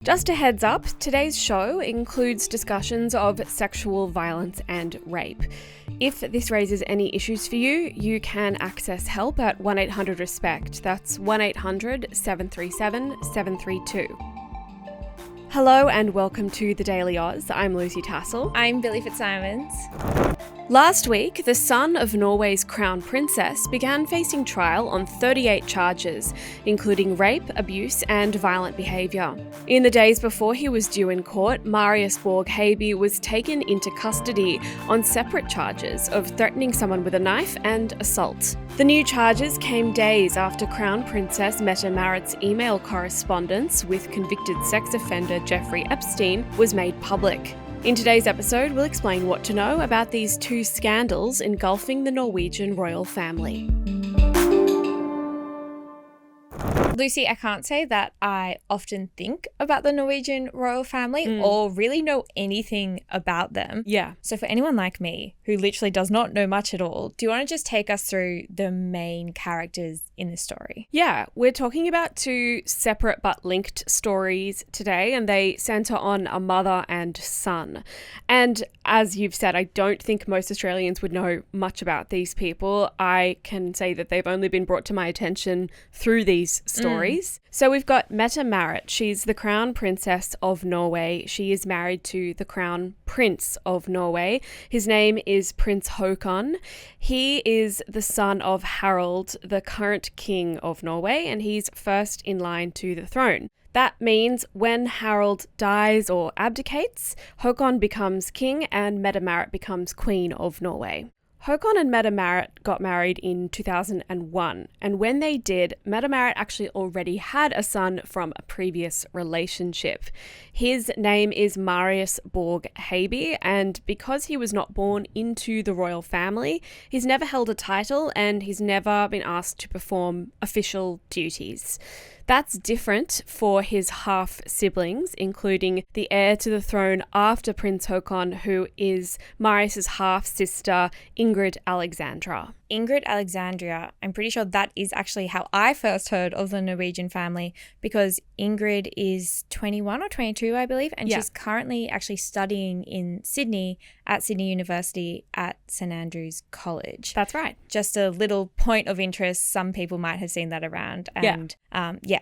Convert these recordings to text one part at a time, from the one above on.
Just a heads up, today's show includes discussions of sexual violence and rape. If this raises any issues for you, you can access help at 1-800-RESPECT. That's 1-800-737-732. Hello and welcome to the Daily Aus. I'm Lucy Tassell. I'm Billi FitzSimons. Last week, the son of Norway's crown princess began facing trial on 38 charges, including rape, abuse, and violent behaviour. In the days before he was due in court, Marius Borg Haby was taken into custody on separate charges of threatening someone with a knife and assault. The new charges came days after Crown Princess Mette-Marit's email correspondence with convicted sex offender Jeffrey Epstein was made public. In today's episode, we'll explain what to know about these two scandals engulfing the Norwegian royal family. Lucy, I can't say that I often think about the Norwegian royal family or really know anything about them. Yeah. So for anyone like me who literally does not know much at all, do you want to just take us through the main characters in this story? Yeah, we're talking about two separate but linked stories today, and they centre on a mother and son. And as you've said, I don't think most Australians would know much about these people. I can say that they've only been brought to my attention through these stories. So we've got Mette-Marit. She's the crown princess of Norway. She is married to the crown prince of Norway. His name is Prince Haakon. He is the son of Harald, the current king of Norway, and he's first in line to the throne. That means when Harald dies or abdicates, Haakon becomes king and Mette-Marit becomes queen of Norway. Haakon and Mette-Marit got married in 2001, and when they did, Mette-Marit actually already had a son from a previous relationship. His name is Marius Borg Haby, and because he was not born into the royal family, he's never held a title and he's never been asked to perform official duties. That's different for his half-siblings, including the heir to the throne after Prince Haakon, who is Marius's half-sister, Ingrid Alexandra. Ingrid Alexandria, I'm pretty sure that is actually how I first heard of the Norwegian family, because Ingrid is 21 or 22, I believe, and she's currently actually studying in Sydney at Sydney University at St Andrews College. That's right. Just a little point of interest. Some people might have seen that around. And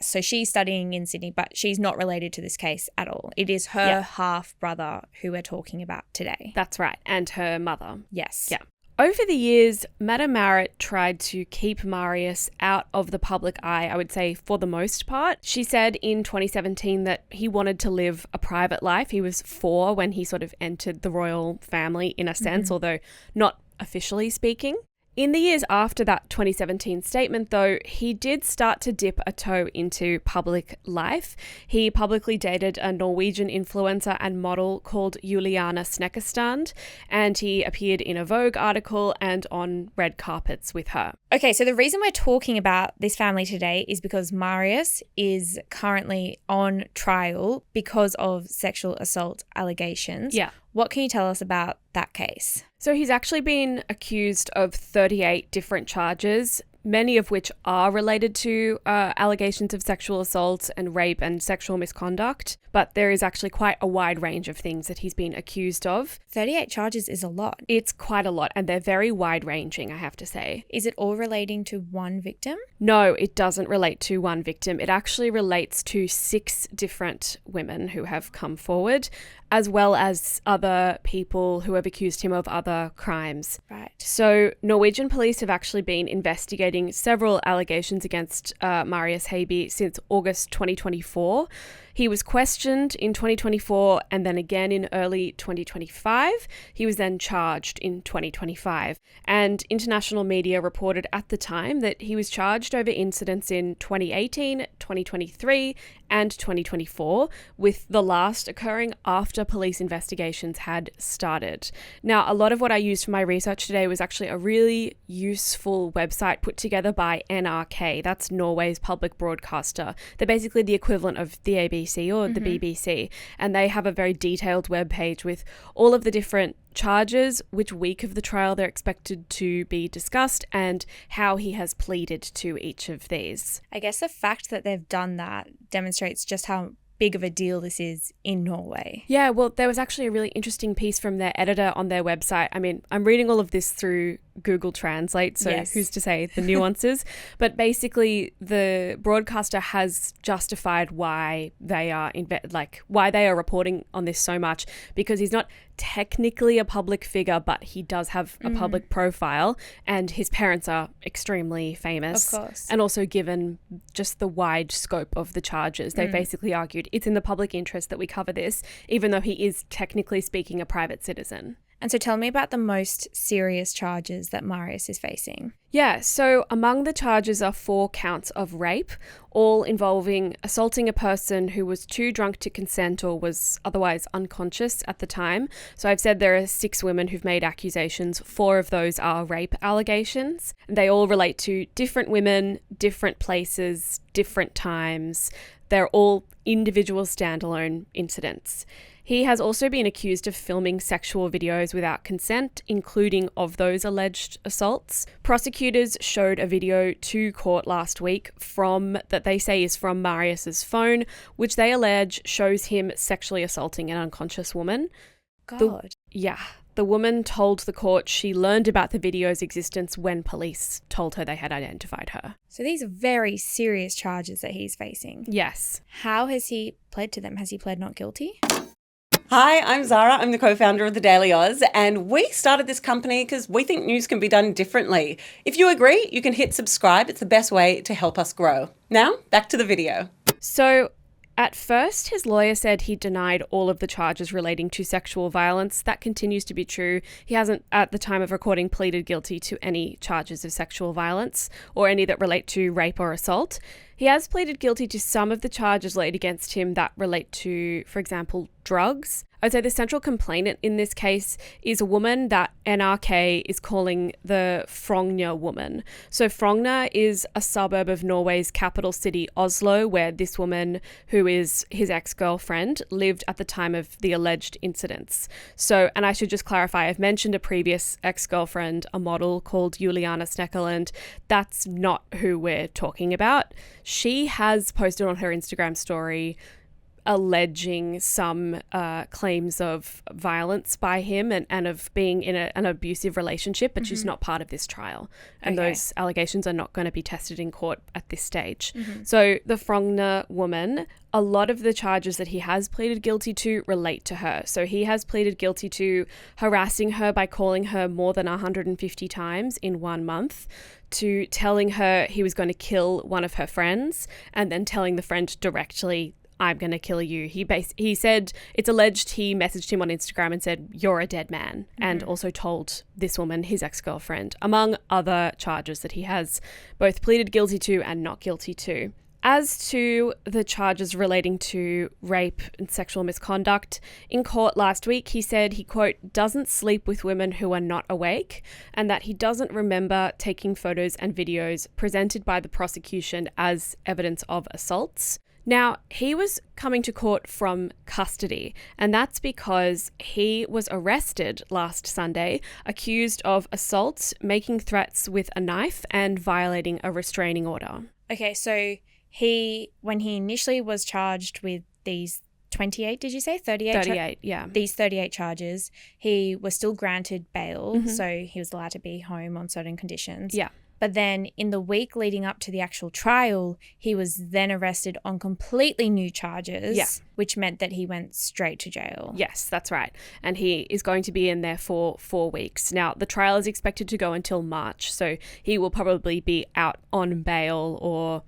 so she's studying in Sydney, but she's not related to this case at all. It is her half-brother who we're talking about today. That's right. And her mother. Yes. Yeah. Over the years, Mette-Marit tried to keep Marius out of the public eye, I would say, for the most part. She said in 2017 that he wanted to live a private life. He was 4 when he sort of entered the royal family in a sense, although not officially speaking. In the years after that 2017 statement, though, he did start to dip a toe into public life. He publicly dated a Norwegian influencer and model called Juliana Snekkerstand, and he appeared in a Vogue article and on red carpets with her. Okay, so the reason we're talking about this family today is because Marius is currently on trial because of sexual assault allegations. Yeah. What can you tell us about that case? So he's actually been accused of 38 different charges, many of which are related to allegations of sexual assault and rape and sexual misconduct. But there is actually quite a wide range of things that he's been accused of. 38 charges is a lot. It's quite a lot, and they're very wide-ranging, I have to say. Is it all relating to one victim? No, it doesn't relate to one victim. It actually relates to 6 different women who have come forward, as well as other people who have accused him of other crimes. Right. So Norwegian police have actually been investigating several allegations against Marius Haby since August 2024. He was questioned in 2024 and then again in early 2025. He was then charged in 2025. And international media reported at the time that he was charged over incidents in 2018, 2023, and 2024, with the last occurring after police investigations had started. Now, a lot of what I used for my research today was actually a really useful website put together by NRK. That's Norway's public broadcaster. They're basically the equivalent of the ABC or the BBC, and they have a very detailed webpage with all of the different charges, which week of the trial they're expected to be discussed, and how he has pleaded to each of these. I guess the fact that they've done that demonstrates just how big of a deal this is in Norway. Yeah, well, there was actually a really interesting piece from their editor on their website. I mean, I'm reading all of this through Google Translate, so who's to say the nuances? But basically, the broadcaster has justified why they are why they are reporting on this so much, because he's not technically a public figure, but he does have a public profile, and his parents are extremely famous. Of course. And also, given just the wide scope of the charges, they basically argued it's in the public interest that we cover this, even though he is technically speaking a private citizen. And so tell me about the most serious charges that Marius is facing. Yeah, so among the charges are 4 counts of rape, all involving assaulting a person who was too drunk to consent or was otherwise unconscious at the time. So I've said there are 6 women who've made accusations. 4 of those are rape allegations. They all relate to different women, different places, different times. They're all individual standalone incidents. He has also been accused of filming sexual videos without consent, including of those alleged assaults. Prosecutors showed a video to court last week that they say is from Marius's phone, which they allege shows him sexually assaulting an unconscious woman. God. The woman told the court she learned about the video's existence when police told her they had identified her. So these are very serious charges that he's facing. Yes. How has he pled to them? Has he pled not guilty? Hi, I'm Zara. I'm the co-founder of the Daily Aus, and we started this company because we think news can be done differently. If you agree, you can hit subscribe. It's the best way to help us grow. Now, back to the video. So, at first, his lawyer said he denied all of the charges relating to sexual violence. That continues to be true. He hasn't, at the time of recording, pleaded guilty to any charges of sexual violence or any that relate to rape or assault. He has pleaded guilty to some of the charges laid against him that relate to, for example, drugs. I'd say the central complainant in this case is a woman that NRK is calling the Frogner woman. So Frogner is a suburb of Norway's capital city, Oslo, where this woman, who is his ex-girlfriend, lived at the time of the alleged incidents. So, and I should just clarify, I've mentioned a previous ex-girlfriend, a model called Juliana Sneckerland. That's not who we're talking about. She has posted on her Instagram story alleging some claims of violence by him and of being in an abusive relationship, but she's not part of this trial. And those allegations are not going to be tested in court at this stage. So the Frogner woman, a lot of the charges that he has pleaded guilty to relate to her. So he has pleaded guilty to harassing her by calling her more than 150 times in 1 month, to telling her he was going to kill one of her friends and then telling the friend directly, I'm going to kill you. He said, it's alleged he messaged him on Instagram and said, you're a dead man, and also told this woman, his ex-girlfriend, among other charges that he has both pleaded guilty to and not guilty to. As to the charges relating to rape and sexual misconduct, in court last week, he said he, quote, doesn't sleep with women who are not awake, and that he doesn't remember taking photos and videos presented by the prosecution as evidence of assaults. Now, he was coming to court from custody, and that's because he was arrested last Sunday, accused of assault, making threats with a knife, and violating a restraining order. Okay, so when he initially was charged with these 28, did you say? 38? 38, yeah. These 38 charges, he was still granted bail, so he was allowed to be home on certain conditions. Yeah. But then in the week leading up to the actual trial, he was then arrested on completely new charges, which meant that he went straight to jail. Yes, that's right. And he is going to be in there for 4 weeks. Now, the trial is expected to go until March, so he will probably be out on bail or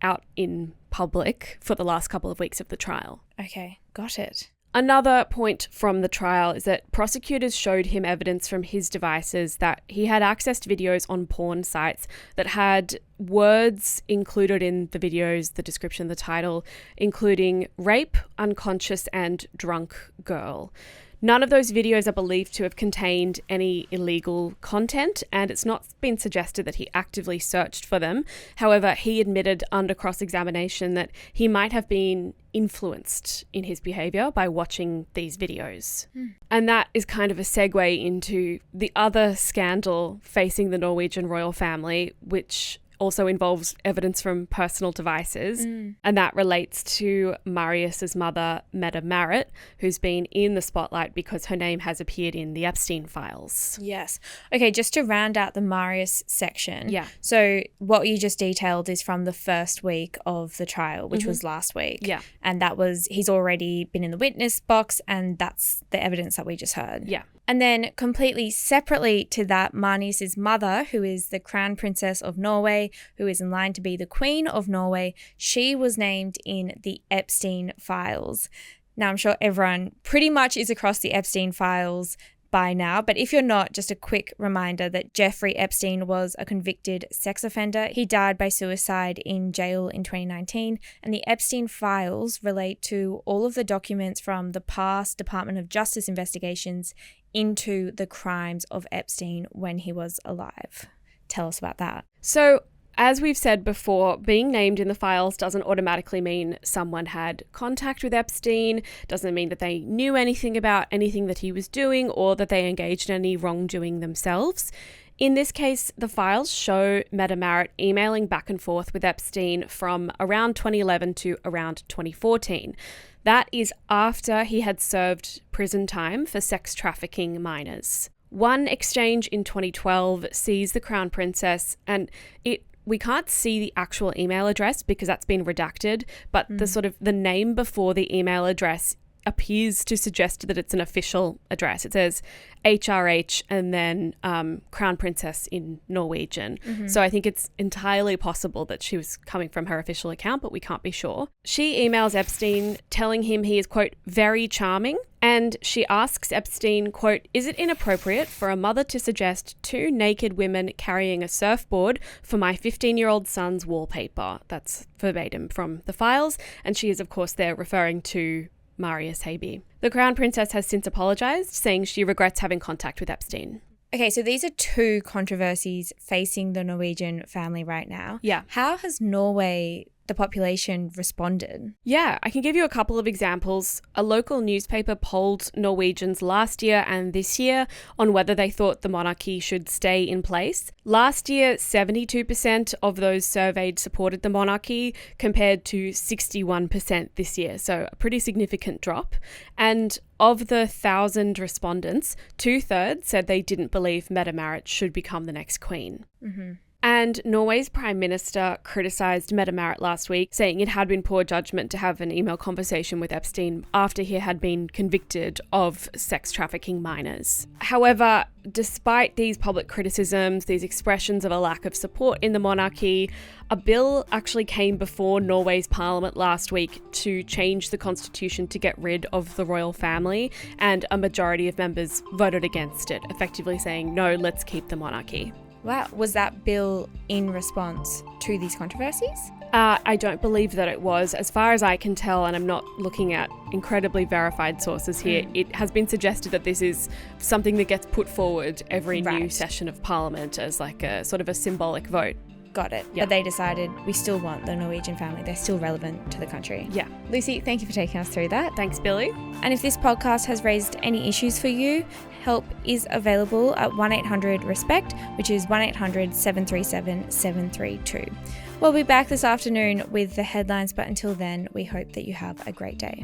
out in public for the last couple of weeks of the trial. Okay, got it. Another point from the trial is that prosecutors showed him evidence from his devices that he had accessed videos on porn sites that had words included in the videos, the description, the title, including rape, unconscious, and drunk girl. None of those videos are believed to have contained any illegal content, and it's not been suggested that he actively searched for them. However, he admitted under cross-examination that he might have been influenced in his behaviour by watching these videos. And that is kind of a segue into the other scandal facing the Norwegian royal family, which also involves evidence from personal devices, and that relates to Marius's mother, Mette-Marit, who's been in the spotlight because her name has appeared in the Epstein files. Yes. Okay, just to round out the Marius section. Yeah. So what you just detailed is from the first week of the trial, which was last week. Yeah. And that was, he's already been in the witness box, and that's the evidence that we just heard. Yeah. And then completely separately to that, Marius's mother, who is the Crown Princess of Norway, who is in line to be the Queen of Norway, she was named in the Epstein files. Now, I'm sure everyone pretty much is across the Epstein files by now, but if you're not, just a quick reminder that Jeffrey Epstein was a convicted sex offender. He died by suicide in jail in 2019, and the Epstein files relate to all of the documents from the past Department of Justice investigations into the crimes of Epstein when he was alive. Tell us about that. So, as we've said before, being named in the files doesn't automatically mean someone had contact with Epstein, doesn't mean that they knew anything about anything that he was doing or that they engaged in any wrongdoing themselves. In this case, the files show Mette-Marit emailing back and forth with Epstein from around 2011 to around 2014. That is after he had served prison time for sex trafficking minors. One exchange in 2012 sees the Crown Princess, and we can't see the actual email address because that's been redacted, but the name before the email address appears to suggest that it's an official address. It says HRH and then Crown Princess in Norwegian. So I think it's entirely possible that she was coming from her official account, but we can't be sure. She emails Epstein telling him he is, quote, very charming. And she asks Epstein, quote, is it inappropriate for a mother to suggest two naked women carrying a surfboard for my 15-year-old son's wallpaper? That's verbatim from the files. And she is, of course, there referring to Marius Haby. The Crown Princess has since apologised, saying she regrets having contact with Epstein. Okay, so these are two controversies facing the Norwegian family right now. Yeah. How has Norway, the population, responded? Yeah, I can give you a couple of examples. A local newspaper polled Norwegians last year and this year on whether they thought the monarchy should stay in place. Last year, 72% of those surveyed supported the monarchy compared to 61% this year, so a pretty significant drop. And of the 1,000 respondents, 2/3 said they didn't believe Mette-Marit should become the next queen. And Norway's Prime Minister criticised Mette-Marit last week, saying it had been poor judgment to have an email conversation with Epstein after he had been convicted of sex trafficking minors. However, despite these public criticisms, these expressions of a lack of support in the monarchy, a bill actually came before Norway's parliament last week to change the constitution to get rid of the royal family, and a majority of members voted against it, effectively saying, no, let's keep the monarchy. Wow. Was that bill in response to these controversies? I don't believe that it was. As far as I can tell, and I'm not looking at incredibly verified sources here, it has been suggested that this is something that gets put forward every new session of Parliament as like a sort of a symbolic vote. Got it. Yeah. But they decided we still want the Norwegian family. They're still relevant to the country. Yeah. Lucy, thank you for taking us through that. Thanks, Billi. And if this podcast has raised any issues for you, help is available at 1-800-RESPECT, which is 1-800-737-732. We'll be back this afternoon with the headlines, but until then, we hope that you have a great day.